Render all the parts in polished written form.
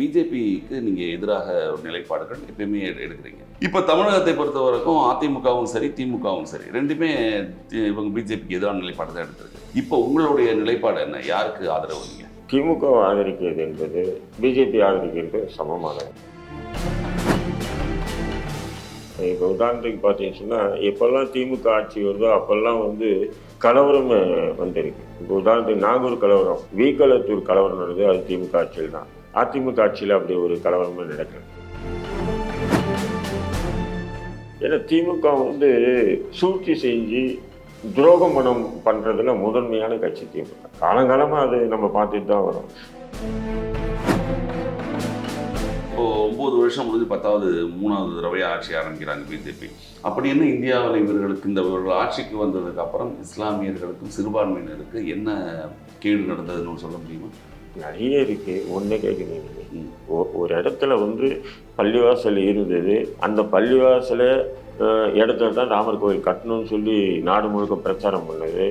பிஜேபிக்கு நீங்க எதிராக ஒரு நிலைப்பாடுகள் எப்பயுமே எடுக்கிறீங்க. இப்ப தமிழகத்தை பொறுத்த வரைக்கும் அதிமுகவும் சரி, திமுகவும் சரி, ரெண்டுமே இவங்க பிஜேபிக்கு எதிரான நிலைப்பாடு தான் எடுத்திருக்கு. இப்போ உங்களுடைய நிலைப்பாடு என்ன? யாருக்கு ஆதரவு நீங்க? திமுக ஆதரிக்கிறது என்பது பிஜேபி ஆதரிக்கிறது சமமானது. இப்போ உதாரணத்துக்கு பார்த்தீங்கன்னு சொன்னால், எப்போல்லாம் திமுக ஆட்சி வருதோ அப்போல்லாம் கலவரம் வந்திருக்கு. இப்போ உதாரணத்துக்கு நாகூர் கலவரம், வீக்கலத்தூர் கலவரம் நடந்தது, அது திமுக ஆட்சியில் தான். அதிமுக ஆட்சியில் அப்படி ஒரு கலவரமே நடக்கல. ஏன்னா திமுக சூழ்ச்சி செஞ்சு துரோகம் பண்ணுறதுல முதன்மையான கட்சி திமுக. காலங்காலமாக அது நம்ம பார்த்துட்டு தான் வரோம். இப்போ 9 வருஷம் முடிஞ்சு 10வது 3வது தடவையாக ஆட்சி ஆரம்பிக்கிறாங்க பிஜேபி. அப்படி என்ன இந்தியாவில் இவர்களுக்கு இந்த ஆட்சிக்கு வந்ததுக்கு அப்புறம் இஸ்லாமியர்களுக்கும் சிறுபான்மையினருக்கு என்ன கேடு நடந்ததுன்னு சொல்ல முடியுமா? நிறைய இருக்குது. ஒன்றே கேட்குறீங்க, ஒரு இடத்துல பள்ளிவாசல் இருந்தது. அந்த பள்ளிவாசலை இடத்துல தான் ராமர் கோயில் கட்டணும்னு சொல்லி நாடு முழுக்க பிரச்சாரம் பண்ணது.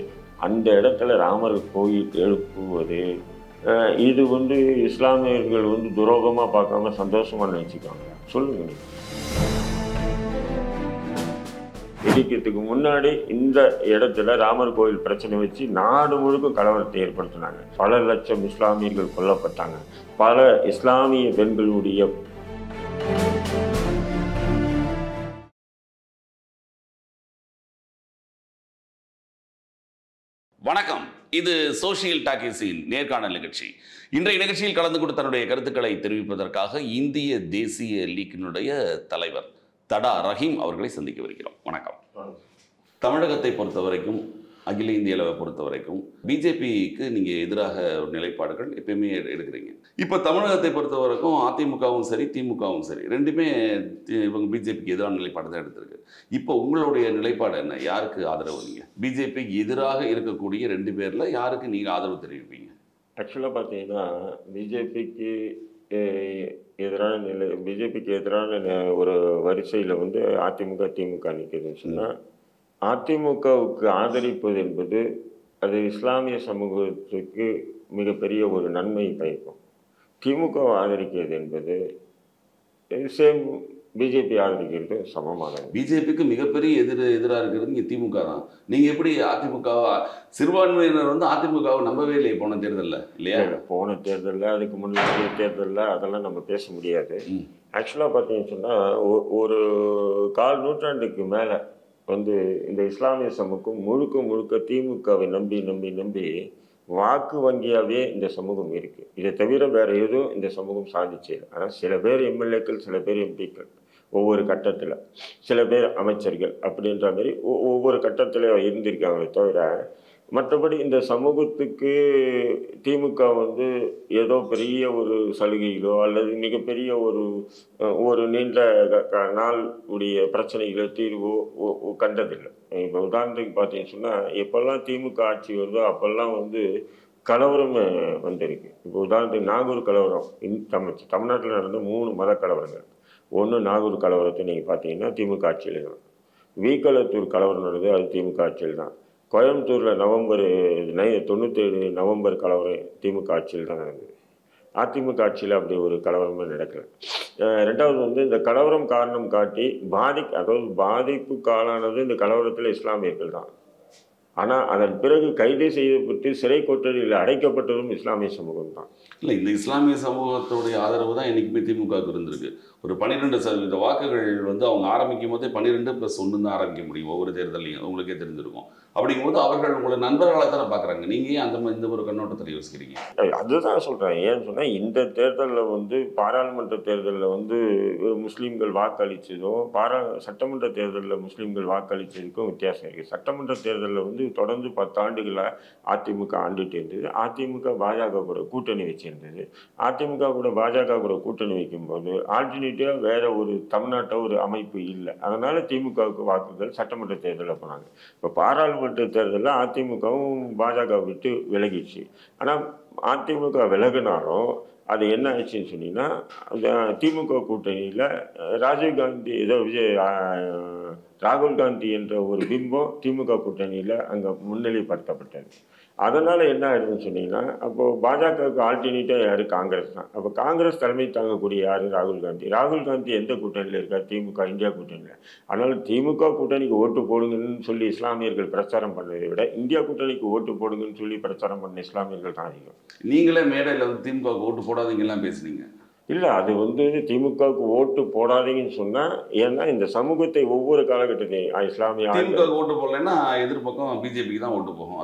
அந்த இடத்துல ராமர் கோயில் எழுப்புவது, இது இஸ்லாமியர்கள் துரோகமாக பார்க்காம சந்தோஷமாக நினச்சிக்காங்க. சொல்லுங்க நீங்கள். இடிக்கிறதுக்கு முன்னாடி இந்த இடத்துல ராமர் கோயில் பிரச்சனை வச்சு நாடு முழுக்க கலவரத்தை ஏற்படுத்தினாங்க. பல லட்சம் இஸ்லாமியர்கள் கொல்லப்பட்டாங்க. பல இஸ்லாமிய பெண்களுடைய வணக்கம். இது சோஷியல் டாக்கீஸின் நேர்காணல் நிகழ்ச்சி. இன்றைய நிகழ்ச்சியில் கலந்து கொண்டு தன்னுடைய கருத்துக்களை தெரிவிப்பதற்காக இந்திய தேசிய லீக்கினுடைய தலைவர் தடா ரஹீம் அவர்களை சந்திக்கவிருக்கிறோம். வணக்கம். தமிழகத்தை பொறுத்த வரைக்கும், அகில இந்திய அளவை பொறுத்த வரைக்கும் பிஜேபிக்கு நீங்கள் எதிராக ஒரு நிலைப்பாடுகள் எப்பயுமே எடுக்கிறீங்க. இப்போ தமிழகத்தை பொறுத்த வரைக்கும் அதிமுகவும் சரி, திமுகவும் சரி, ரெண்டுமே இவங்க பிஜேபிக்கு எதிரான நிலைப்பாடு தான் எடுத்திருக்கு. இப்போ உங்களுடைய நிலைப்பாடு என்ன? யாருக்கு ஆதரவு நீங்கள்? பிஜேபிக்கு எதிராக இருக்கக்கூடிய 2 பேரில் யாருக்கு நீங்கள் ஆதரவு தெரிவிப்பீங்க? ஆக்சுவலாக பார்த்தீங்கன்னா, பிஜேபிக்கு எதிரான ஒரு வரிசையில் அதிமுக திமுக நிற்குதுன்னு சொன்னால், அதிமுகவுக்கு ஆதரிப்பது என்பது அது இஸ்லாமிய சமூகத்துக்கு மிகப்பெரிய ஒரு நன்மை பயக்கும். திமுக ஆதரிக்கிறது என்பது சேம் பிஜேபி ஆதரிக்கிறது சமமானது. பிஜேபிக்கு மிகப்பெரிய எதிராக இருக்கிறது இங்கே திமுக தான். நீங்கள் எப்படி அதிமுகவா? சிறுபான்மையினர் அதிமுகவை நம்பவே இல்லையே போன தேர்தலில், இல்லையா? போன தேர்தலில், அதுக்கு முன்னாடி தேர்தலில் அதெல்லாம் நம்ம பேச முடியாது. ஆக்சுவலாக பார்த்தீங்கன்னு சொன்னால், ஒரு 1/4 நூற்றாண்டுக்கு மேலே இந்த இஸ்லாமிய சமூகம் முழுக்க திமுகவை நம்பி வாக்கு வங்கியாகவே இந்த சமூகம் இருக்குது. இதை தவிர வேறு எதுவும் இந்த சமூகம் சாதிச்சு. ஆனால் சில பேர் எம்எல்ஏக்கள், சில பேர் எம்பிக்கள், ஒவ்வொரு கட்டத்தில் சில பேர் அமைச்சர்கள் அப்படின்ற மாதிரி ஒவ்வொரு கட்டத்தில் இருந்திருக்காங்களே தவிர, மற்றபடி இந்த சமூகத்துக்கு திமுக ஏதோ பெரிய ஒரு சலுகைகளோ அல்லது மிகப்பெரிய ஒரு நீண்ட நாள் உடைய பிரச்சனைகளோ தீர்வோ கண்டதில்லை. இப்போ உதாரணத்துக்கு பார்த்தீங்கன்னு சொன்னால், எப்போல்லாம் திமுக ஆட்சி வருதோ அப்போல்லாம் கலவரம் வந்திருக்கு. இப்போ உதாரணத்துக்கு நாகூர் கலவரம், தமிழ்நாட்டில் நடந்த 3 மத கலவரங்கள். ஒன்று நாகூர் கலவரத்தை நீங்கள் பார்த்தீங்கன்னா திமுக ஆட்சியில் தான். வீக்கலத்தூர் கலவரம் நடந்தது, அது திமுக ஆட்சியில் தான். கோயம்புத்தூரில் 97 நவம்பர் கலவரம் திமுக ஆட்சியில் தான் நடந்தது. அதிமுக ஆட்சியில் அப்படி ஒரு கலவரமே நடக்கலை. ரெண்டாவது இந்த கலவரம் காரணம் காட்டி பாதிப்புக்கு ஆளானது இந்த கலவரத்தில் இஸ்லாமியர்கள் தான். ஆனால் அதன் பிறகு கைது செய்யப்பட்டு சிறை கொட்டடியில் அடைக்கப்பட்டதும் இஸ்லாமிய சமூகம் தான். இல்லை, இந்த இஸ்லாமிய சமூகத்துடைய ஆதரவு தான் என்றைக்குமே திமுகவுக்கு இருந்திருக்கு. ஒரு 12% வாக்குகள் அவங்க ஆரம்பிக்கும் போதே 12+1 தான் ஆரம்பிக்க முடியும் ஒவ்வொரு தேர்தலையும். உங்களுக்கே தெரிஞ்சிருக்கும். அப்படிங்கும்போது அவர்கள் உங்களை நண்பர்களாக தானே பார்க்குறாங்க. நீங்கள் ஏன் இந்த ஒரு கண்ணோட்டத்தில் யோசிக்கிறீங்க? அதுதான் சொல்கிறேன். ஏன்னு சொன்னால், இந்த தேர்தலில் பாராளுமன்ற தேர்தலில் முஸ்லீம்கள் வாக்களித்ததும் சட்டமன்ற தேர்தலில் முஸ்லீம்கள் வாக்களித்ததுக்கும் வித்தியாசம் இருக்குது. சட்டமன்ற தேர்தலில் தொடர்ந்து 10 ஆண்டுகளாக அதிமுக ஆண்டுட்டு இருந்தது. அதிமுக பாஜக கூட கூட்டணி வச்சிருந்தது. அதிமுக கூட பாஜக கூட கூட்டணி வைக்கும்போது ஆல்டர்னேட்டிவாக வேற ஒரு தமிழ்நாட்டை ஒரு அமைப்பு இல்லை. அதனால திமுகவுக்கு வாக்குகள் சட்டமன்ற தேர்தலில் போனாங்க. இப்போ பாராளுமன்ற தேர்தலில் அதிமுகவும் பாஜக விட்டு விலகிடுச்சு. ஆனால் அதிமுக விலகினாலும் அது என்ன ஆச்சுன்னு சொன்னீங்கன்னா, திமுக கூட்டணியில் ராகுல் காந்தி என்ற ஒரு பிம்பம் திமுக கூட்டணியில் அங்கே முன்னிலைப்படுத்தப்பட்டது. அதனால் என்ன ஆயிடுதுன்னு சொன்னீங்கன்னா, அப்போது பாஜகவுக்கு ஆல்டர்னேட்டாக யார்? காங்கிரஸ் தான். அப்போ காங்கிரஸ் தலைமை தாங்கக்கூடிய யார்? ராகுல் காந்தி. ராகுல் காந்தி எந்த கூட்டணியில் இருக்கார்? திமுக, இந்தியா கூட்டணியில். அதனால் திமுக கூட்டணிக்கு ஓட்டு போடுங்கன்னு சொல்லி இஸ்லாமியர்கள் பிரச்சாரம் பண்ணதை விட இந்தியா கூட்டணிக்கு ஓட்டு போடுங்கன்னு சொல்லி பிரச்சாரம் பண்ண இஸ்லாமியர்கள் தான் அதிகம். நீங்களே மேடையில் வந்து திமுக ஓட்டு போடாதீங்கலாம் பேசுனீங்க. இல்லை, அது வந்து திமுகவுக்கு ஓட்டு போடாதீங்கன்னு சொன்னால், ஏன்னா இந்த சமூகத்தை ஒவ்வொரு காலகட்டத்தையும் இஸ்லாமிய திமுக ஓட்டு போடலைன்னா எதிர்பக்கம் பிஜேபிக்கு தான் ஓட்டு போகும்.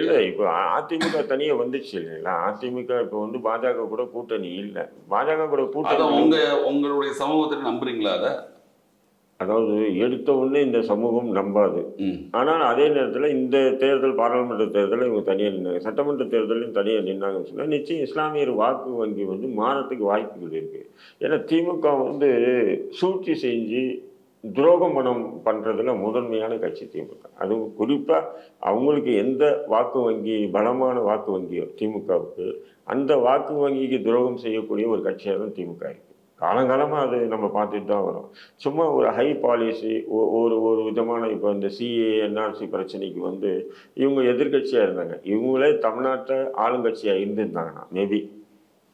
இல்லை, இப்போ அதிமுக தனியாக வந்துச்சு இல்லைங்களா? அதிமுக இப்போ வந்து பாஜக கூட கூட்டணி இல்லை. பாஜக கூட கூட்டணி உங்களுடைய சமூகத்தை நம்புறீங்களா? அதை அதாவது எடுத்த உடனே இந்த சமூகம் நம்பாது. ஆனால் அதே நேரத்தில் இந்த தேர்தல், பாராளுமன்ற தேர்தலில் இவங்க தனியாக நின்னாங்க, சட்டமன்ற தேர்தலையும் தனியாக நின்னாங்கன்னு சொன்னால் நிச்சயம் இஸ்லாமியர் வாக்கு வங்கி வந்து மாறத்துக்கு வாய்ப்புகள் இருக்குது. ஏன்னா திமுக வந்து சூழ்ச்சி செஞ்சு துரோகம் பண்ணுறதுல முதன்மையான கட்சி திமுக. அதுவும் குறிப்பாக அவங்களுக்கு எந்த வாக்கு வங்கி, பலமான வாக்கு வங்கியோ திமுகவுக்கு, அந்த வாக்கு வங்கிக்கு துரோகம் செய்யக்கூடிய ஒரு கட்சியாக தான் திமுக இருக்குது. காலங்காலமாக அது நம்ம பார்த்துட்டு தான் வரோம். சும்மா ஒரு ஹை பாலிசி, ஒரு விதமான இப்போ இந்த சிஏ என்ஆர்சி பிரச்சனைக்கு வந்து இவங்க எதிர்கட்சியாக இருந்தாங்க. இவங்களே தமிழ்நாட்டை ஆளுங்கட்சியாக இருந்திருந்தாங்கன்னா மேபி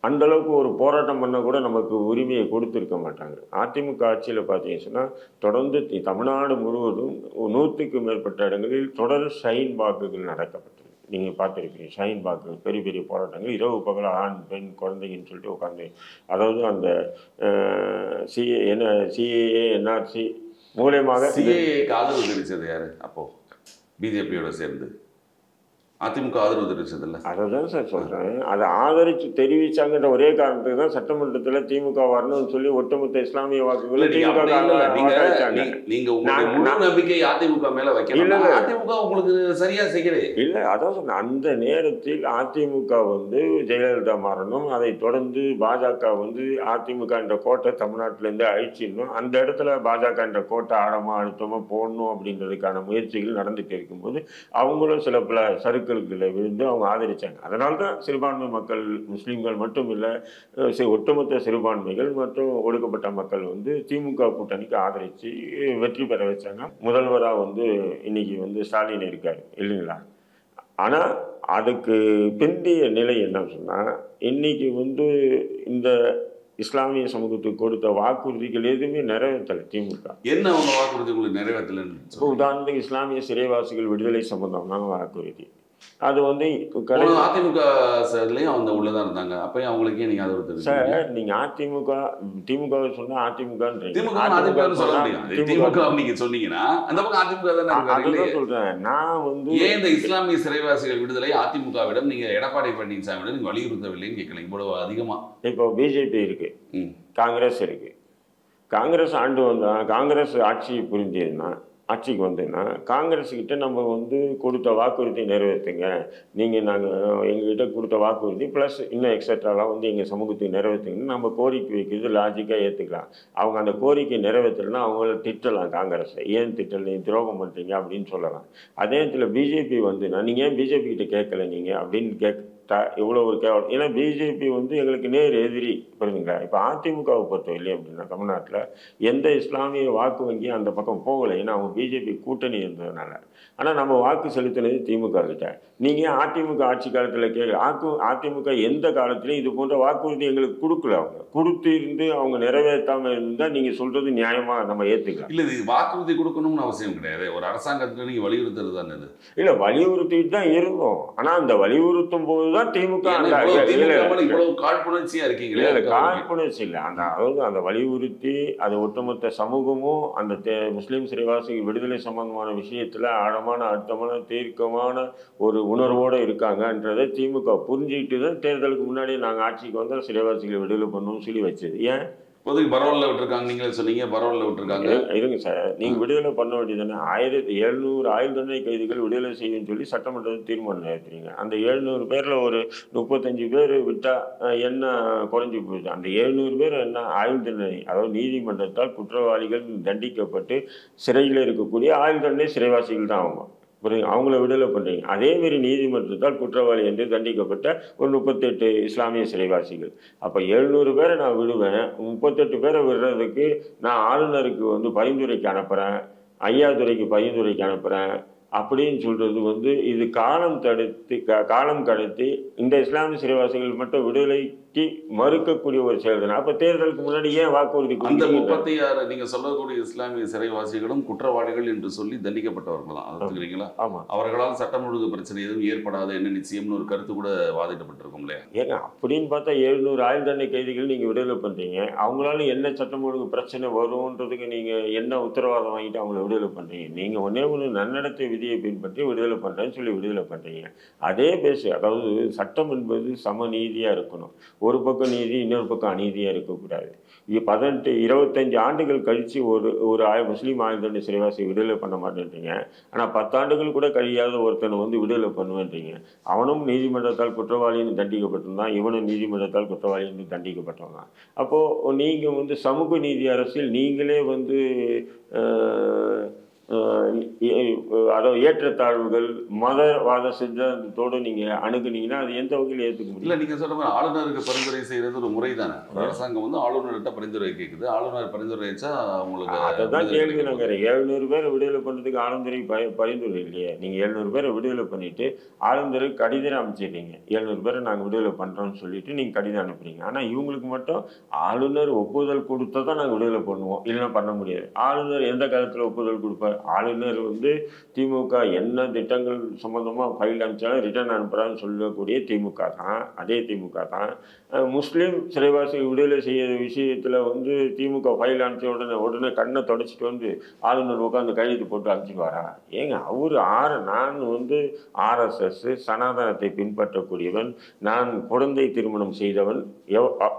அந்தளவுக்கு ஒரு போராட்டம் பண்ண கூட நமக்கு உரிமையை கொடுத்துருக்க மாட்டாங்க. அதிமுக ஆட்சியில் பார்த்தீங்கன்னு சொன்னால் தொடர்ந்து தமிழ்நாடு முழுவதும் 100க்கு மேற்பட்ட இடங்களில் தொடர் ஷைன் வாக்குகள் நடக்கப்பட்டது. நீங்கள் பார்த்துருப்பீங்க, ஷைன் பாக்கு பெரிய பெரிய போராட்டங்கள், இரவு பகல ஆண் பெண் குழந்தைங்கன்னு சொல்லிட்டு உட்காந்து, அதாவது அந்த சிஏஏ என்ஆர்சி மூலியமாக சிஏஏக்கு ஆதரவு தெரிவித்தது யார்? அப்போது பிஜேபியோட சேர்ந்து அதிமுக ஆதரவு தெரிவிச்சதில்ல. அதை தான் சார் சொல்கிறேன். அதை ஆதரித்து தெரிவித்தாங்கன்ற ஒரே காரணத்துக்கு தான் சட்டமன்றத்தில் திமுக வரணும்னு சொல்லி ஒட்டுமொத்த இஸ்லாமிய வாக்குகளை திமுக நம்பிக்கை அதிமுக மேல வைக்கல. அதிமுக உங்களுக்கு சரியா செய்யறது இல்லை. அதான் சொன்னேன், அந்த நேரத்தில் அதிமுக வந்து ஜெயலலிதா மாறணும், அதை தொடர்ந்து பாஜக வந்து அதிமுக என்ற கோட்டை தமிழ்நாட்டிலேருந்து அழிச்சிடணும், அந்த இடத்துல பாஜக என்ற கோட்டை ஆழமாக அழுத்தமாக போடணும் அப்படின்றதுக்கான முயற்சிகள் நடந்துட்டு இருக்கும்போது அவங்களும் சில பல சறுக்கல்களை விழுந்து அவங்க ஆதரித்தாங்க. அதனால தான் சிறுபான்மை மக்கள், முஸ்லீம்கள் மட்டும் இல்லை, ஒட்டுமொத்த சிறுபான்மைகள் மற்றும் ஒடுக்கப்பட்ட மக்கள் வந்து திமுக கூட்டணிக்கு ஆதரித்து வெற்றி பெற வச்சாங்க. முதல்வராக வந்து இன்னைக்கு வந்து ஸ்டாலின் இருக்கார் இல்லைங்களா? ஆனால் அதுக்கு பிந்திய நிலை என்னன்னு சொன்னால், இன்னைக்கு வந்து இந்த இஸ்லாமிய சமூகத்துக்கு கொடுத்த வாக்குறுதிகள் எதுவுமே நிறைவேற்றலை திமுக. என்ன அவங்க வாக்குறுதி உங்களுக்கு நிறைவேற்றலைன்னு? இப்போ உதாரணத்துக்கு இஸ்லாமிய சிறைவாசிகள் விடுதலை சம்பந்தமான வாக்குறுதி, அது வந்து அதிமுக அவங்க உள்ளதான் இருந்தாங்க. அப்பயும் அவங்களுக்கே நீங்க ஆதரவு சார், நீங்க திமுக சொன்னா நீங்க சொன்னீங்கன்னா அந்த பக்கம் அதிமுக தானே சொல்றேன். நான் வந்து ஏன் இந்த இஸ்லாமிய சிறைவாசிகள் விடுதலை அதிமுகவிடம் நீங்க எடப்பாடி பழனிசாமியிடம் நீங்க வலியுறுத்தவில்லைன்னு கேட்கல இவ்வளவு அதிகமா? இப்போ பிஜேபி இருக்கு, காங்கிரஸ் இருக்கு. காங்கிரஸ் ஆண்டு வந்தா, காங்கிரஸ் ஆட்சி புரிஞ்சதுன்னா, ஆட்சிக்கு வந்ததுன்னா காங்கிரஸுக்கிட்ட நம்ம வந்து கொடுத்த வாக்குறுதி நிறைவேற்றுங்க, நீங்கள் நாங்கள் எங்ககிட்ட கொடுத்த வாக்குறுதி ப்ளஸ் இன்னும் எக்ஸட்ராலாம் வந்து எங்கள் சமூகத்துக்கு நிறைவேற்றுங்கன்னு நம்ம கோரிக்கை வைக்கிறது லாஜிக்காக ஏற்றுக்கலாம். அவங்க அந்த கோரிக்கை நிறைவேற்றலைன்னா அவங்கள திட்டலாம், காங்கிரஸை ஏன் திட்டலை, நீ துரோகம் பண்ணுறீங்க அப்படின்னு சொல்லலாம். அதே நேரத்தில் பிஜேபி வந்துன்னா நீங்கள் ஏன் பிஜேபி கிட்ட கேட்கல நீங்கள் அப்படின்னு எவ்வளோ ஒரு கேவலம். ஏன்னா பிஜேபி வந்து எங்களுக்கு நேர் எதிரி, புரியுதுங்களா? இப்போ அதிமுகவை பொறுத்தவரை அப்படின்னா தமிழ்நாட்டில் எந்த இஸ்லாமிய வாக்கு வங்கியும் அந்த பக்கம் போகலை, ஏன்னா அவங்க பிஜேபி கூட்டணி இருந்ததுனால. ஆனால் நம்ம வாக்கு செலுத்தினது திமுக கிட்ட. நீங்கள் அதிமுக ஆட்சி காலத்தில் அதிமுக எந்த காலத்திலையும் இது போன்ற வாக்குறுதி எங்களுக்கு கொடுக்கல. அவங்க கொடுத்து இருந்து அவங்க நிறைவேற்றாமல் இருந்தால் நீங்கள் சொல்கிறது நியாயமாக நம்ம ஏற்றுக்கலாம். இல்லை, இது வாக்குறுதி கொடுக்கணும்னு அவசியம் கிடையாது. ஒரு அரசாங்கத்தில் நீங்கள் வலியுறுத்துறது தானே இது? இல்லை, வலியுறுத்திட்டு தான் இருந்தோம். ஆனால் அந்த வலியுறுத்தும் போது தான் திமுக காழ்ப்புணர்ச்சியா இருக்கீங்களே? காழ்ப்புணர்ச்சி இல்லை, அதாவது அந்த வலியுறுத்தி அது ஒட்டுமொத்த சமூகமும் அந்த முஸ்லீம் சிறைவாசிகள் விடுதலை சம்பந்தமான விஷயத்துல ஆழமான அர்த்தமான தீர்க்கமான ஒரு உணர்வோடு இருக்காங்கன்றதை திமுக புரிஞ்சுக்கிட்டு தான் தேர்தலுக்கு முன்னாடி நாங்கள் ஆட்சிக்கு வந்தால் சிறைவாசிகளை விடுதலை பண்ணணும்னு சொல்லி வச்சது. ஏன் இப்போதைக்கு பரவாயில்ல விட்டுருக்காங்க, நீங்களே சொன்னீங்க பரவாயில்ல விட்டுருக்காங்க. இருங்க சார், நீங்கள் விடுதலை பண்ண வேண்டியதுதானே. 1700 ஆயுள் தண்டனை கைதிகள் விடுதலை செய்யுன்னு சொல்லி சட்டமன்றத்தில் தீர்மானம் ஏற்றுறீங்க. அந்த 700 பேரில் ஒரு 35 பேர் விட்டால் என்ன குறைஞ்சி போயிடுச்சு? அந்த 700 பேர் என்ன ஆயுள் தண்டனை, அதாவது நீதிமன்றத்தால் குற்றவாளிகள் தண்டிக்கப்பட்டு சிறையில் இருக்கக்கூடிய ஆயுள் தண்டனை சிறைவாசிகள் தான் அவங்க, புரியுங்க? அவங்கள விடுதலை பண்ணுறீங்க. அதேமாரி நீதிமன்றத்தால் குற்றவாளி என்று தண்டிக்கப்பட்ட ஒரு 38 இஸ்லாமிய சிறைவாசிகள். அப்போ 700 பேரை நான் விடுவேன், 38 பேரை விடுறதுக்கு நான் ஆளுநருக்கு வந்து பரிந்துரைக்கு அனுப்புகிறேன். ஐயாதுரைக்கு பையன்துரைக்கு அனுப்புகிறேன் அப்படின்னு சொல்கிறது வந்து இது காலம் கடத்தி இந்த இஸ்லாமிய சிறைவாசிகள் மட்டும் விடுதலைக்கு மறுக்கக்கூடிய ஒரு செயல் தானே. அப்போ தேர்தலுக்கு முன்னாடி ஏன் வாக்குறுதி அந்த 36 நீங்க சொல்லக்கூடிய இஸ்லாமிய சிறைவாசிகளும் குற்றவாளிகள் என்று சொல்லி தண்டிக்கப்பட்டவர்கள் தான், அதுக்குறீங்களா? ஆமாம். அவர்களால் சட்டம் ஒழுங்கு பிரச்சனை எதுவும் ஏற்படாத என்ன நிச்சயம்னு ஒரு கருத்து கூட வாதிடப்பட்டிருக்கும் இல்லையா? ஏங்க அப்படின்னு பார்த்தா 700 ஆயுள் தண்டனை கைதிகள் நீங்கள் விடுதலை பண்ணுறீங்க. அவங்களால என்ன சட்டம் ஒழுங்கு பிரச்சனை வரும்ன்றதுக்கு நீங்கள் என்ன உத்தரவாதம் வாங்கிட்டு அவங்கள விடுதலை பண்ணுறீங்க? நீங்கள் ஒன்று நன்னடத்தை விதியை பின்பற்றி விடுதலை பண்ணுறேன்னு சொல்லி விடுதலை பண்ணுறீங்க. அதே பேசு, அதாவது சட்டம் என்பது சமநீதியாக இருக்கணும். ஒரு பக்கம் நீதி, இன்னொரு பக்கம் அநீதியாக இருக்கக்கூடாது. 25 ஆண்டுகள் கழித்து ஒரு முஸ்லீம் ஆயுள் தண்டனை சிறைவாசி விடுதலை பண்ண மாட்டேன்றீங்க. ஆனால் 10 ஆண்டுகள் கூட கழியாத ஒருத்தனை வந்து விடுதலை பண்ணுவேன்றீங்க. அவனும் நீதிமன்றத்தால் குற்றவாளின்னு தண்டிக்கப்பட்டிருந்தான், இவனும் நீதிமன்றத்தால் குற்றவாளின்னு தண்டிக்கப்பட்டவங்க. அப்போது நீங்கள் வந்து சமூக நீதி அரசில் நீங்களே வந்து அதாவது ஏற்றத்தாழ்வுகள் மதவாத சித்தாந்தத்தோடு நீங்கள் அணுகுனீங்கன்னா அது எந்த வகையில் ஏற்றுக்க முடியும்? இல்லை, நீங்கள் சொல்கிற மாதிரி ஆளுநருக்கு பரிந்துரை செய்கிறது ஒரு முறை தானே. அரசாங்கம் வந்து ஆளுநர்கிட்ட பரிந்துரை கேட்குது, ஆளுநர் பரிந்துரை வச்சா அவங்களுக்கு அதை தான் கேள்வி. நாங்கள் 700 பேரை விடுதலை பண்ணுறதுக்கு ஆளுநருக்கு பரிந்துரை இல்லையே. நீங்கள் 700 பேரை விடுதலை பண்ணிவிட்டு ஆளுநருக்கு கடிதம் அனுப்பிச்சிடுறீங்க. 700 பேரை நாங்கள் விடுதலை பண்ணுறோம்னு சொல்லிட்டு நீங்கள் கடிதம் அனுப்புறீங்க. ஆனால் இவங்களுக்கு மட்டும் ஆளுநர் ஒப்புதல் கொடுத்தா தான் நாங்கள் விடுதலை பண்ணுவோம், இல்லைன்னா பண்ண முடியாது. ஆளுநர் எந்த காலத்தில் ஒப்புதல் கொடுப்பார்? ஆளுநர் வந்து திமுக என்ன திட்டங்கள் சம்பந்தமாக ஃபைல் அனுப்பிச்சாலும் ரிட்டர்ன் அனுப்புகிறான்னு சொல்லக்கூடிய திமுக தான். அதே திமுக தான் முஸ்லீம் சிறைவாசி விடுதலை செய்ய விஷயத்தில் வந்து திமுக ஃபைல் அனுப்பிச்ச உடனே கண்ணை தொடச்சிட்டு வந்து ஆளுநர் உட்காந்து கையெழுத்து போட்டு அனுப்பிச்சுடுவாரா? ஏங்க நான் வந்து ஆர்எஸ்எஸ் சனாதனத்தை பின்பற்றக்கூடியவன், நான் குழந்தை திருமணம் செய்தவன்.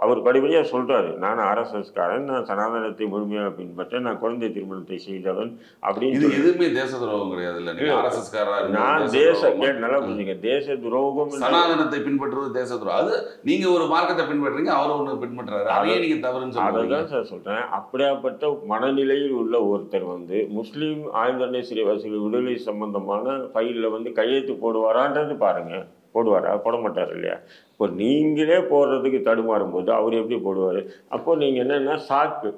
அவர் படிப்படியாக சொல்கிறாரு, நான் ஆர்எஸ்எஸ்காரன், நான் சனாதனத்தை முழுமையாக பின்பற்றேன், நான் குழந்தை திருமணத்தை செய்தவன் அப்படின்னு. இது எதுவுமே தேச துரோகம் கிடையாது. இல்லை, நீங்கள் ஆர்எஸ்எஸ்காரர் நான் நல்லா புரிஞ்சுங்க. தேச துரோகம், சனாதனத்தை பின்பற்றுவது தேச துரோகம். அது நீங்கள் ஒரு மார்க்கத்தை பின்பற்றுறீங்க, அவர் ஒன்று பின்பற்றுறாரு, அதையே நீங்கள் தவறுன்னு சொல்லுங்க. அதான் சார் சொல்கிறேன். அப்படியாப்பட்ட மனநிலையில் உள்ள ஒருத்தர் வந்து முஸ்லீம் ஆயுள் தண்டனை சிறைவாசிகள் விடுதலை சம்பந்தமான ஃபைலில் வந்து கையெழுத்து போடுவாரான்றது பாருங்கள். போடுவாரா? போட மாட்டார் இல்லையா? இப்போ நீங்களே போடுறதுக்கு தடுமாறும் போது அவர் எப்படி போடுவார்? அப்போது நீங்கள் என்னென்னா சாக்கு,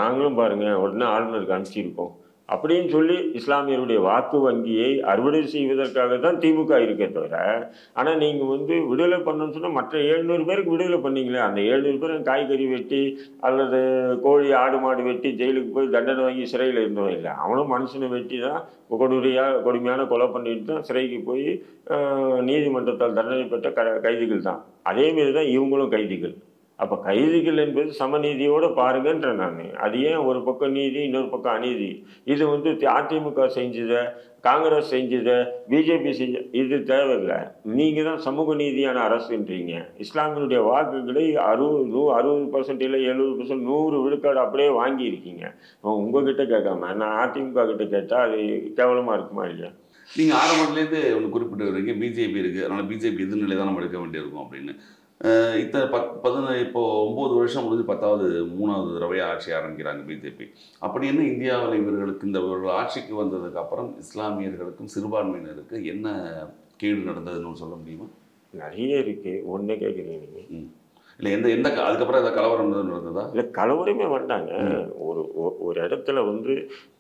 நாங்களும் பாருங்கள் உடனே ஆளுநருக்கு அனுப்பிச்சிருக்கோம் அப்படின்னு சொல்லி இஸ்லாமியருடைய வாக்கு வங்கியை அறுவடை செய்வதற்காக தான் திமுக இருக்கே தவிர. ஆனால் நீங்கள் வந்து விடுதலை பண்ணணும்னு சொன்னால் மற்ற 700 பேருக்கு விடுதலை பண்ணீங்களே, அந்த 700 பேரும் காய்கறி வெட்டி அல்லது கோழி ஆடு மாடு வெட்டி ஜெயிலுக்கு போய் தண்டனை வாங்கி சிறையில் இருந்தவன் இல்லை. அவனும் மனுஷனை வெட்டி தான் கொடுமையான கொலை பண்ணிட்டு தான் சிறைக்கு போய் நீதிமன்றத்தால் தண்டனை பெற்ற கைதிகள் தான். அதேமாரி தான் இவங்களும் கைதிகள். அப்போ கைதிகள் என்பது சமநீதியோடு பாருங்கன்ற நான். அது ஏன் ஒரு பக்கம் நீதி, இன்னொரு பக்கம் அநீதி? இது வந்து அதிமுக செஞ்சதை, காங்கிரஸ் செஞ்சதை, பிஜேபி செஞ்ச இது தேவையில்லை. நீங்கள் தான் சமூக நீதியான அரசுன்றீங்க. இஸ்லாமியனுடைய வாக்குகளை 60% இல்லை 70%, 100 விழுக்காடு அப்படியே வாங்கியிருக்கீங்க. உங்ககிட்ட கேட்காம நான் அதிமுக கிட்ட கேட்டால் அது கேவலமாக இருக்குமா இல்லையா? நீங்கள் ஆரம்பத்துலேருந்து ஒன்று குறிப்பிட்டு வரீங்க, பிஜேபி இருக்குது, அதனால் பிஜேபி எதிர்நிலை தான் நம்ம எடுக்க வேண்டியிருக்கும் அப்படின்னு. இப்போ 9 வருஷம் முடிஞ்சு 3வது தடவையாக ஆட்சி ஆரம்பிக்கிறாங்க பிஜேபி. அப்படி என்ன இந்தியாவில் இவர்களுக்கு இந்த ஆட்சிக்கு வந்ததுக்கு அப்புறம் இஸ்லாமியர்களுக்கும் சிறுபான்மையினருக்கு என்ன கேடு நடந்ததுன்னு சொல்ல முடியுமா? நிறைய இருக்குது. ஒன்றே கேட்குறீங்க நீங்கள். இல்லை, எந்த அதுக்கப்புறம் இந்த கலவரம் நடந்ததா? இல்லை, கலவரமே வேண்டாங்க. ஒரு இடத்துல வந்து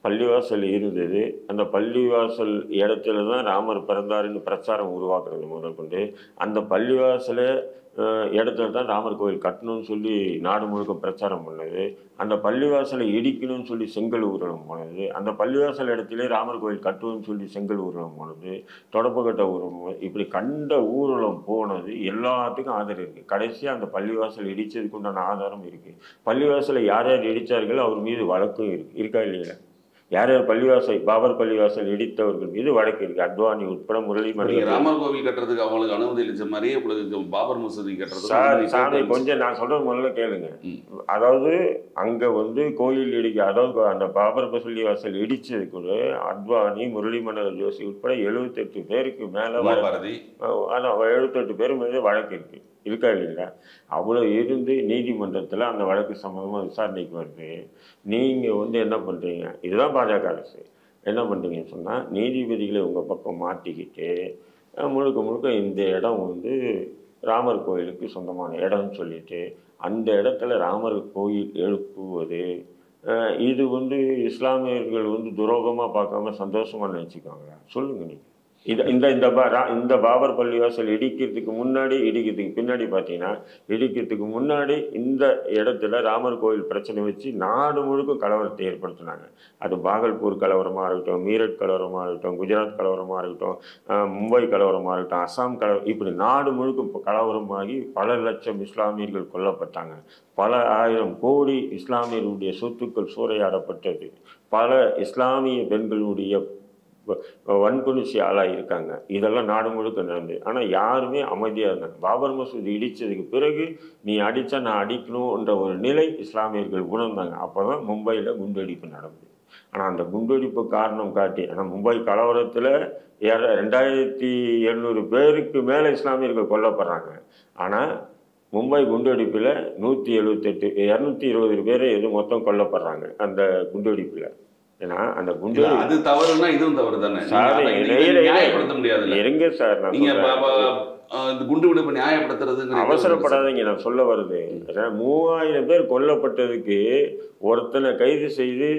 பள்ளிவாசல் இருந்தது. அந்த பள்ளிவாசல் இடத்துல தான் ராமர் பிறந்தாருன்னு பிரச்சாரம் உருவாக்குறது முதல் கொண்டு. அந்த பள்ளிவாசலை இடத்துல தான் ராமர் கோவில் கட்டணும்னு சொல்லி நாடு முழுக்க பிரச்சாரம் பண்ணது. அந்த பள்ளிவாசலை இடிக்கணும்னு சொல்லி செங்கல் ஊர்வலம் போனது. அந்த பள்ளிவாசல் இடத்துல ராமர் கோவில் கட்டுவோம்னு சொல்லி செங்கல் ஊர்வலம் போனது, தொடப்பக்கட்ட ஊர்வலம், இப்படி கண்ட ஊர்வலம் போனது எல்லாத்துக்கும் ஆதரவு இருக்குது. கடைசியாக அந்த பள்ளிவாசல் இடித்ததுக்கு உண்டான ஆதாரம் இருக்குது. பள்ளிவாசலை யார் யார் இடித்தார்கள் அவர் மீது வழக்கும் இருக்கா இல்லையா? யார் யார் பாபர் பள்ளிவாசல் இடித்தவர்கள் மீது வழக்கு இருக்கு. அத்வானி உட்பட முரளிமணி. ராமர் கோவில் கட்டுறதுக்கு அவங்களுக்கு அனுமதி அளிச்ச மாதிரியே பாபர் மசூதி கட்டுறது. சாமி கொஞ்சம் நான் சொல்றது முதல்ல கேளுங்க. அதாவது அங்க வந்து கோயில் அதாவது அந்த பாபர் பள்ளிவாசல் இடிச்சது கூட அத்வானி, முரளிமனோகர் ஜோஷி உட்பட 78 பேருக்கு மேல 78 பேர் மீது வழக்கு இருக்கா இல்லைங்களா? அவ்வளோ இருந்து நீதிமன்றத்தில் அந்த வழக்கு சம்பந்தமாக விசாரணைக்கு வருது. நீங்கள் வந்து என்ன பண்ணுறீங்க? இதுதான் பாஜக அரசு. என்ன பண்ணுறீங்கன்னு சொன்னால், நீதிபதிகளை உங்கள் பக்கம் மாட்டிக்கிட்டு முழுக்க இந்த இடம் வந்து ராமர் கோயிலுக்கு சொந்தமான இடம்னு சொல்லிட்டு அந்த இடத்துல ராமர் கோயில் எழுப்புவது இது வந்து இஸ்லாமியர்கள் வந்து துரோகமாக பார்க்காம சந்தோஷமாக நினச்சிக்காங்களா? சொல்லுங்கள் நீங்கள். இந்த பாபர் பள்ளிவாசல் இடிக்கிறதுக்கு பின்னாடி பார்த்தீங்கன்னா, இடிக்கிறதுக்கு முன்னாடி இந்த இடத்துல ராமர் கோவில் பிரச்சனை வச்சு நாடு முழுக்க கலவரத்தை ஏற்படுத்தினாங்க. அது பாகல்பூர் கலவரமாக இருக்கட்டும், மீரட் கலவரமாக இருக்கட்டும், குஜராத் கலவரமாக இருக்கட்டும், மும்பை கலவரமாக இருக்கட்டும், அசாம் கலவரம், இப்படி நாடு முழுக்க கலவரமாகி பல லட்சம் இஸ்லாமியர்கள் கொல்லப்பட்டாங்க. பல ஆயிரம் கோடி இஸ்லாமியர்களுடைய சொத்துக்கள் சூறையாடப்பட்டது. பல இஸ்லாமிய பெண்களுடைய வன்புணர்ச்சி ஆளாக இருக்காங்க. இதெல்லாம் நாடு முழுக்க நடந்தது. ஆனால் யாருமே அமைதியாக இருந்தாங்க. பாபர் மசூதி இடித்ததுக்கு பிறகு நீ அடித்தா நான் அடிக்கணுன்ற ஒரு நிலை இஸ்லாமியர்கள் உணர்ந்தாங்க. அப்போ தான் மும்பையில் குண்டடிப்பு நடந்தது. ஆனால் அந்த குண்டடிப்பு காரணம் காட்டி, ஆனால் மும்பை கலவரத்தில் 2700 பேருக்கு மேலே இஸ்லாமியர்கள் கொல்லப்படுறாங்க. ஆனால் மும்பை குண்டடிப்பில் 220 பேர் எதுவும் மொத்தம் கொல்லப்படுறாங்க அந்த குண்டடிப்பில். ஏன்னா அந்த குண்டு அது தவறுனா இதுவும் தவறு தானே. நியாயப்படுத்த முடியாது. இருங்க சார், குண்டு விடுப்பு நியாயப்படுத்துறது அவசரப்படாதீங்க. நான் சொல்ல வருது, 3000 பேர் கொல்லப்பட்டதுக்கு ஒருத்தனை கைது செய்து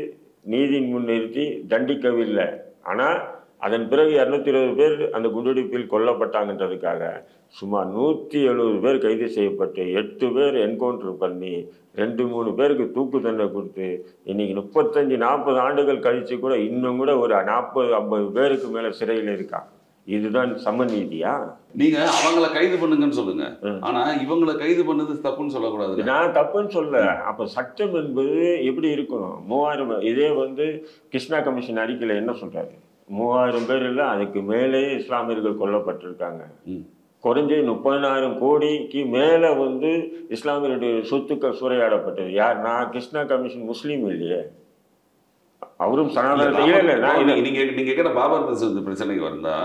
நீதியின் முன் நிறுத்தி தண்டிக்கவில்லை. ஆனால் அதன் பிறகு 220 பேர் அந்த குண்டுவெடிப்பில் கொல்லப்பட்டாங்கன்றதுக்காக சுமார் 170 பேர் கைது செய்யப்பட்டு 8 பேர் என்கவுண்டர் பண்ணி 2-3 பேருக்கு தூக்கு தண்டனை கொடுத்து இன்னைக்கு 35-40 ஆண்டுகள் கழிச்சு கூட இன்னும் கூட ஒரு 40-50 பேருக்கு மேல சிறையில் இருக்கா. இதுதான் சமநீதியா? நீங்க அவங்கள கைது பண்ணுங்கன்னு சொல்லுங்க, ஆனா இவங்களை கைது பண்ணது தப்புன்னு சொல்லக்கூடாது. நான் தப்புன்னு சொல்ல. அப்ப சட்டம் என்பது எப்படி இருக்கணும்? 3000 இதே வந்து கிருஷ்ணா கமிஷன் அறிக்கையில என்ன சொல்றாரு? 3000 பேர் இல்லை, அதுக்கு மேலே இஸ்லாமியர்கள் கொல்லப்பட்டிருக்காங்க. குறைஞ்ச 30,000 கோடிக்கு மேலே வந்து இஸ்லாமியருடைய சொத்துக்கள் சூறையாடப்பட்டது. யார்? நான் கிருஷ்ணா கமிஷன் முஸ்லீம் இல்லையே, அவரும் சனாதன. நீங்க கேட்ட பாபர் மசூதி பிரச்சனைக்கு வந்தா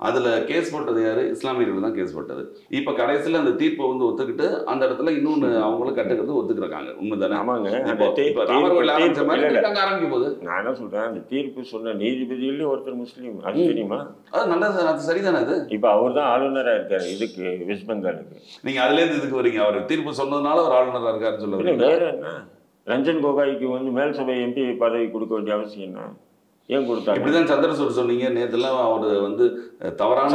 அதுல கேஸ் போட்டது யாரு? இஸ்லாமியர்கள் தான் கேஸ் போட்டது. இப்ப கடைசியில் அந்த தீர்ப்பை வந்து ஒத்துக்கிட்டு அந்த இடத்துல இன்னொன்னு அவங்களும் கட்டுக்கிறது ஒத்துக்கிறாங்க. உண்மைதானே? ஆமாங்க. ஆரம்பிக்கும் போது நான் என்ன சொல்றேன், அந்த தீர்ப்பு சொன்ன நீதிபதியிலேயே ஒருத்தர் முஸ்லீம், அது தெரியுமா? அது நல்லது, அது சரிதானே. அது இப்ப அவர் தான் ஆளுநராக இருக்காரு இதுக்கு, வெஸ்ட் பெங்காலுக்கு. நீங்க அதுல இருந்து இதுக்கு வரீங்க, அவர் தீர்ப்பு சொன்னதுனால ஒரு ஆளுநராக இருக்காருன்னு சொல்லுவாங்க. வேற என்ன? ரஞ்சன் கோகாய்க்கு வந்து மேல் சபை எம்பி பதவி கொடுக்க வேண்டிய அவசியம் என்ன? ஏன் கொடுத்தாங்க? இப்படிதான் சந்திரசூட் சொன்னீங்க நேற்றுலாம். அவர் வந்து தவறான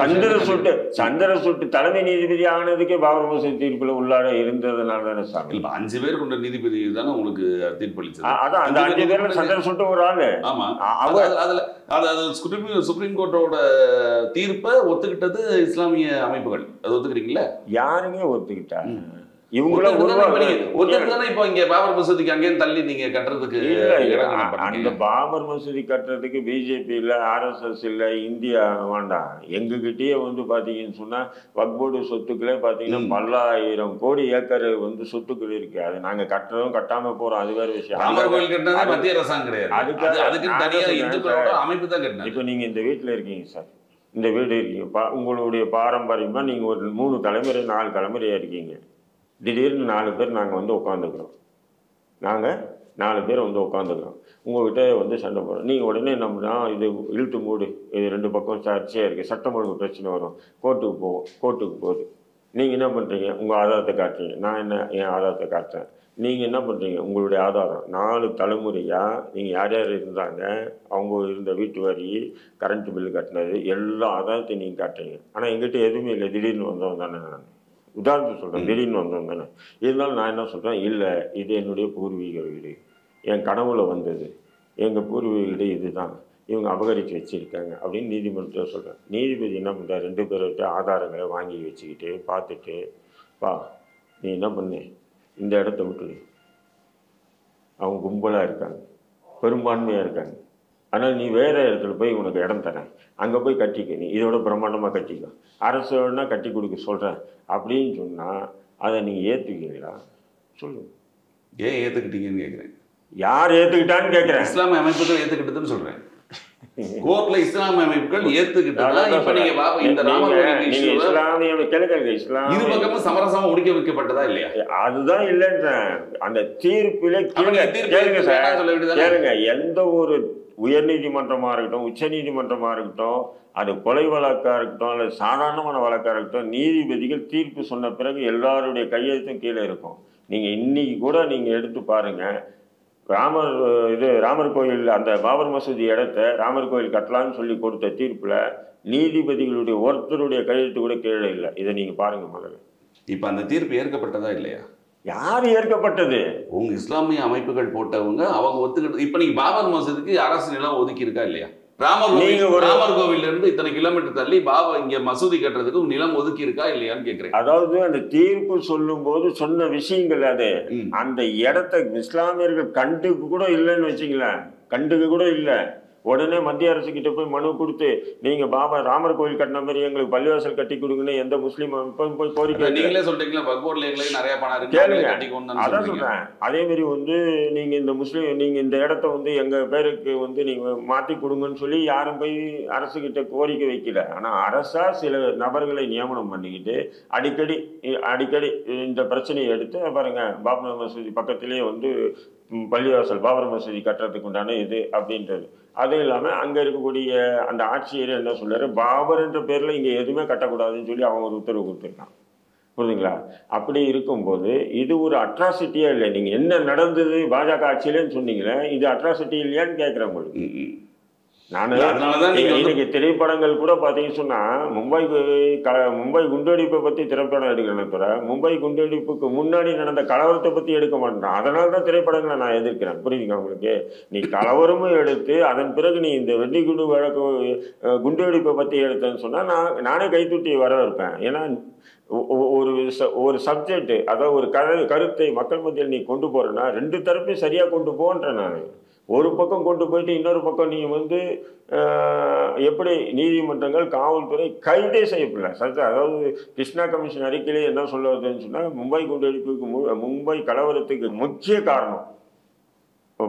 சந்திரசூட் தலைமை நீதிபதி ஆனதுக்கே பாபர் மசூதி தீர்ப்புல உள்ளாட இருந்ததுனால தானே சார். 5 பேர் கொண்ட நீதிபதி தானே உங்களுக்கு தீர்ப்பளிச்சது. அதான் அந்த 5 பேர்ல சந்திரசூட் ஒரு ஆளு. ஆமா, அதுல சுப்ரீம் கோர்ட்டோட தீர்ப்பை ஒத்துக்கிட்டது இஸ்லாமிய அமைப்புகள். அது ஒத்துக்கிறீங்களா? யாருங்க ஒத்துக்கிட்டா? இவங்களும் இப்போ இங்க பாபர் மசூதிக்கு அங்கேயும் தள்ளி நீங்க கட்டுறதுக்கு அந்த பாபர் மசூதி கட்டுறதுக்கு பிஜேபி இல்லை, ஆர்எஸ்எஸ் இல்லை, இந்தியா வேண்டாம். எங்ககிட்டயே வந்து பாத்தீங்கன்னு சொன்னா வக்ஃப் சொத்துக்களே பாத்தீங்கன்னா 10,000 கோடி ஏக்கர் வந்து சொத்துக்கள் இருக்கு. அது நாங்க கட்டுறதும் கட்டாம போறோம், அது வேற விஷயம். ராமர் கோயில் கட்டினது மத்திய அரசாங்கம் கிடையாது, அதுக்கு தனியா இந்துக்களோட அமைப்பு தான் கட்டினது. இப்போ நீங்க இந்த வீட்டுல இருக்கீங்க சார், இந்த வீடு இருக்கீங்க, உங்களுடைய பாரம்பரியமா நீங்க ஒரு 3 தலைமுறை 4 தலைமுறையா இருக்கீங்க. திடீர்னு 4 பேர் நாங்கள் வந்து உட்காந்துக்கிறோம். நாங்கள் 4 பேர் வந்து உட்காந்துக்கிறோம். உங்கள்கிட்ட வந்து சண்டை போடுறோம். நீங்கள் உடனே என்ன பண்ணால், இது இழுத்து மூடு, இது 2 பக்கம் சர்ச்சையாக இருக்குது, சட்டம் ஒழுங்கு பிரச்சனை வரும், கோர்ட்டுக்கு போவோம். கோர்ட்டுக்கு போகுது. நீங்கள் என்ன பண்ணுறீங்க? உங்கள் ஆதாரத்தை காட்டுறீங்க. நான் என்ன என் ஆதாரத்தை காட்டுறேன். நீங்கள் என்ன பண்ணுறீங்க? உங்களுடைய ஆதாரம் 4 தலைமுறையாக நீங்கள் யார் யார் இருந்தாங்க, அவங்க இருந்த வீட்டு வரி, கரண்ட் பில்லு கட்டினது, எல்லா ஆதாரத்தையும் நீங்கள் காட்டுறீங்க. ஆனால் எங்கிட்ட எதுவுமே இல்லை, திடீர்னு வந்தவங்க தானே. நான் உதாரணத்துக்கு சொல்கிறேன், திடீர்னு வந்தவங்க தானே. இருந்தாலும் நான் என்ன சொல்கிறேன், இல்லை இது என்னுடைய பூர்வீக வீடு, என் கனவுல வந்தது, எங்கள் பூர்வீக வீடு இதுதான், இவங்க அபகரித்து வச்சுருக்காங்க அப்படின்னு நீதிமன்றத்தில் சொல்கிறேன். நீதிபதி என்ன பண்ணுறாரு? 2 பேர்கிட்ட ஆதாரங்களை வாங்கி வச்சுக்கிட்டு பார்த்துட்டு, நீ என்ன பண்ணு, இந்த இடத்த விட்டுடு, அவங்க கும்பலாக இருக்காங்க, பெரும்பான்மையாக இருக்காங்க, ஆனால் நீ வேறு இடத்துல போய் உனக்கு இடம் தரேன், அங்கே போய் கட்டிக்க, நீ இதோட பிரம்மாண்டமாக கட்டிக்க, அரசோடனா கட்டி கொடுக்க சொல்கிறேன் அப்படின்னு சொன்னால் அதை நீங்கள் ஏற்றுக்கீங்களா? சொல்லுங்க. ஏன் ஏற்றுக்கிட்டீங்கன்னு கேட்குறேன். யார் ஏற்றுக்கிட்டான்னு கேட்குறேன். இஸ்லாமிய அமைப்புகள் ஏற்றுக்கிட்டதுன்னு சொல்கிறேன். கோர்ட்ல இஸ்லாமிய அமைப்புகள் ஏற்றுக்கிட்டா இப்ப நீங்க இந்த இஸ்லாமிய கிழக்கு இஸ்லாம் இரு பக்கமும் சமரசமா முடிக்க வைக்கப்பட்டதா இல்லையா? அதுதான் இல்லைன்ற அந்த தீர்ப்பிலே கேளுங்க. எந்த ஒரு உயர்நீதிமன்றமாக இருக்கட்டும், உச்ச நீதிமன்றமாக இருக்கட்டும், அது கொலை வழக்காக இருக்கட்டும், அல்லது சாதாரணமான வழக்காக இருக்கட்டும், நீதிபதிகள் தீர்ப்பு சொன்ன பிறகு எல்லாருடைய கையெழுத்தும் கீழே இருக்கும். நீங்கள் இன்னைக்கு கூட நீங்கள் எடுத்து பாருங்கள், ராமர் கோயில் அந்த பாபர் மசூதி இடத்த ராமர் கோயில் கட்டலான்னு சொல்லி கொடுத்த தீர்ப்புல நீதிபதிகளுடைய ஒருத்தருடைய கையெழுத்து கூட கீழே இல்லை. இதை நீங்க பாருங்க முதல்ல. இப்ப அந்த தீர்ப்பு ஏற்கப்பட்டதா இல்லையா? யார் ஏற்கப்பட்டது? உங்க இஸ்லாமிய அமைப்புகள் போட்டவங்க அவங்க ஒத்துக்கிட்டு. இப்ப நீங்க பாபர் மசூதிக்கு அரசு நிலம் ஒதுக்கி இருக்கா இல்லையா? ராமர் கோவில்ல இருந்து இத்தனை கிலோமீட்டர் தள்ளி இங்க மசூதி கட்டுறதுக்கு நிலம் ஒதுக்கி இருக்கா இல்லையான்னு கேக்குறேன். அதாவது அந்த தீர்ப்பு சொல்லும் போது சொன்ன விஷயங்கள் அது அந்த இடத்த இஸ்லாமியர்கள் கண்டுக்கு கூட இல்லைன்னு வச்சுங்களேன். கண்டுக்கு கூட இல்லை. உடனே மத்திய அரசு கிட்ட போய் மனு கொடுத்து நீங்க ராமர் கோயில் கட்டின மாதிரி எங்களுக்கு பள்ளிவாசல் கட்டி கொடுங்கன்னு எந்த முஸ்லீம் போய் கோரிக்கை. நீங்களே சொல்றீங்களா நிறைய பணம் கேளுங்க. அதான் சொல்றேன். அதே மாதிரி நீங்க நீங்க இந்த இடத்த எங்க பேருக்கு நீங்க மாத்தி கொடுங்கன்னு சொல்லி யாரும் போய் அரசு கிட்ட கோரிக்கை வைக்கல. ஆனா அரசா சில நபர்களை நியமனம் பண்ணிக்கிட்டு அடிக்கடி இந்த பிரச்சனையை எடுத்து பாருங்க பாபர் மசூதி பக்கத்திலேயே பள்ளிவாசல் பாபர் மசூதி கட்டுறதுக்கு உண்டான இது அப்படின்றது. அதுவும் இல்லாமல் அங்கே இருக்கக்கூடிய அந்த ஆட்சியர் என்ன சொல்றாரு, பாபர் என்ற பேரில் இங்கே எதுவுமே கட்டக்கூடாதுன்னு சொல்லி அவங்க ஒரு உத்தரவு கொடுத்துருக்கான். புரியுதுங்களா? அப்படி இருக்கும்போது இது ஒரு அட்ராசிட்டியா இல்லை. நீங்கள் என்ன நடந்தது பாஜக ஆட்சியிலேன்னு சொன்னீங்களே, இது அட்ராசிட்டி இல்லையான்னு கேட்குறேன் உங்களுக்கு. இன்னைக்கு திரைப்படங்கள் கூட பார்த்தீங்கன்னு சொன்னா மும்பை குண்டுவெடிப்பை பத்தி திரைப்படம் எடுக்கிறேன்னு தவிர மும்பை குண்டுவெடிப்புக்கு முன்னாடி நடந்த கலவரத்தை பத்தி எடுக்க மாட்டேன். அதனாலதான் திரைப்படங்களை நான் எதிர்க்கிறேன். புரியுதுங்க உங்களுக்கு? நீ கலவரமும் எடுத்து அதன் பிறகு நீ இந்த வெடிகுண்டு வழக்கு குண்டுவெடிப்பை பத்தி எடுத்தேன்னு சொன்னா நானே கைத்தூட்டி வரவேற்பேன். ஏன்னா ஒரு சப்ஜெக்ட், அதாவது ஒரு கருத்தை மக்கள் மத்தியில் நீ கொண்டு போறேன்னா ரெண்டு தரப்பையும் சரியா கொண்டு போன்றேன். நான் ஒரு பக்கம் கொண்டு போயிட்டு இன்னொரு பக்கம் நீ எப்படி நீதிமன்றங்கள் காவல்துறை கைதே செய்யப்படல. அதாவது கிருஷ்ணா கமிஷன் அறிக்கையிலே என்ன சொல்ல வருதுன்னு சொன்னா மும்பை குண்டுவெடிப்புக்கு மும்பை கலவரத்துக்கு முக்கிய காரணம்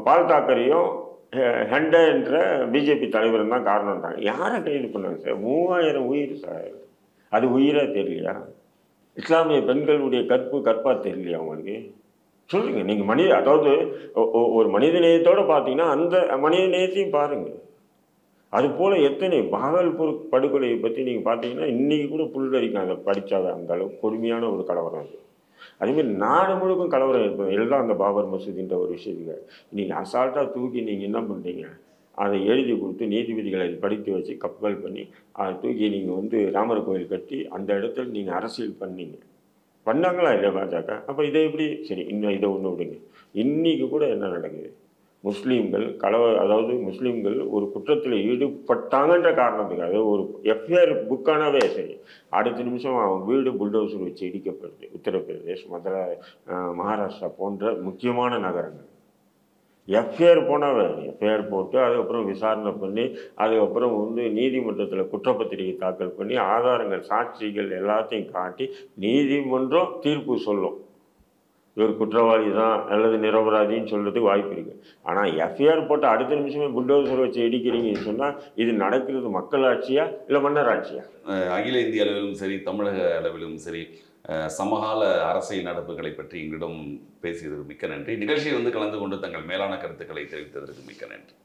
பால் தாக்கரையும் ஹெண்டே என்ற பிஜேபி தலைவரும் தான் காரணம்ன்றாங்க. யாரை கைது பண்ணாங்க சார்? 3000 உயிர் சார். அது உயிரா தெரியலையா? இஸ்லாமிய பெண்களுடைய கற்பா தெரியலையா உங்களுக்கு? சொல்லுங்க. நீங்க அதாவது ஒரு மனித நேயத்தோட பார்த்தீங்கன்னா அந்த மனித நேயத்தையும் பாருங்க. அது போல எத்தனை பாகல்பூர் படுகொலையை பற்றி நீங்கள் பார்த்தீங்கன்னா இன்னைக்கு கூட புல்வரிக்கும். அதை படித்தாத அந்த அளவுக்கு கொடுமையான ஒரு கலவரம் அது. அதேமாதிரி நாடு முழுக்கும் கலவரம் இருப்பது எல்லாம் அந்த பாபர் மசூதின்ற ஒரு விஷயத்துக்கு நீங்கள் அசால்ட்டாக தூக்கி நீங்கள் என்ன பண்ணுறீங்க, அதை எழுதி கொடுத்து நீதிபதிகளை படித்து வச்சு கப்பல் பண்ணி அதை தூக்கி நீங்கள் ராமர் கோயில் கட்டி அந்த இடத்துல நீங்கள் அரசியல் பண்ணாங்களா இல்லையா பாஜக? அப்போ இதை எப்படி சரி இன்னும் இதை ஒன்று விடுங்க. இன்னைக்கு கூட என்ன நடக்குது? முஸ்லீம்கள் அதாவது முஸ்லீம்கள் ஒரு குற்றத்தில் ஈடுபட்டாங்கன்ற காரணத்துக்காக ஒரு எஃப்ஐஆர் புக்கானவே சரி, அடுத்த நிமிஷம் அவன் வீடு புல்டோசர் வச்சு இடிக்கப்படுது. உத்தரப்பிரதேஷ், மகாராஷ்டிரா போன்ற முக்கியமான நகரங்கள் எஃப்ஐஆர் எஃப்ஐஆர் போட்டு அதுக்கப்புறம் விசாரணை பண்ணி அதுக்கப்புறம் நீதிமன்றத்தில் குற்றப்பத்திரிகை தாக்கல் பண்ணி ஆதாரங்கள் சாட்சிகள் எல்லாத்தையும் காட்டி நீதிமன்றம் தீர்ப்பு சொல்லும். இவர் குற்றவாளி தான் அல்லது நிரபராதின்னு சொல்றதுக்கு வாய்ப்பு இருக்கு. ஆனால் எஃப்ஐஆர் போட்டு அடுத்த நிமிஷமே புல்டோசர் வச்சு இடிக்கிறீங்கன்னு சொன்னால் இது நடக்கிறது மக்கள் ஆட்சியா இல்லை மன்னர் ஆட்சியா? அகில இந்திய அளவிலும் சரி தமிழக அளவிலும் சரி சமகால அரசியல் நடப்புகளை பற்றி எங்களிடம் பேசியதற்கு மிக்க நன்றி. நிகழ்ச்சியை கலந்து கொண்டு தங்கள் மேலான கருத்துக்களை தெரிவித்ததற்கு மிக்க நன்றி.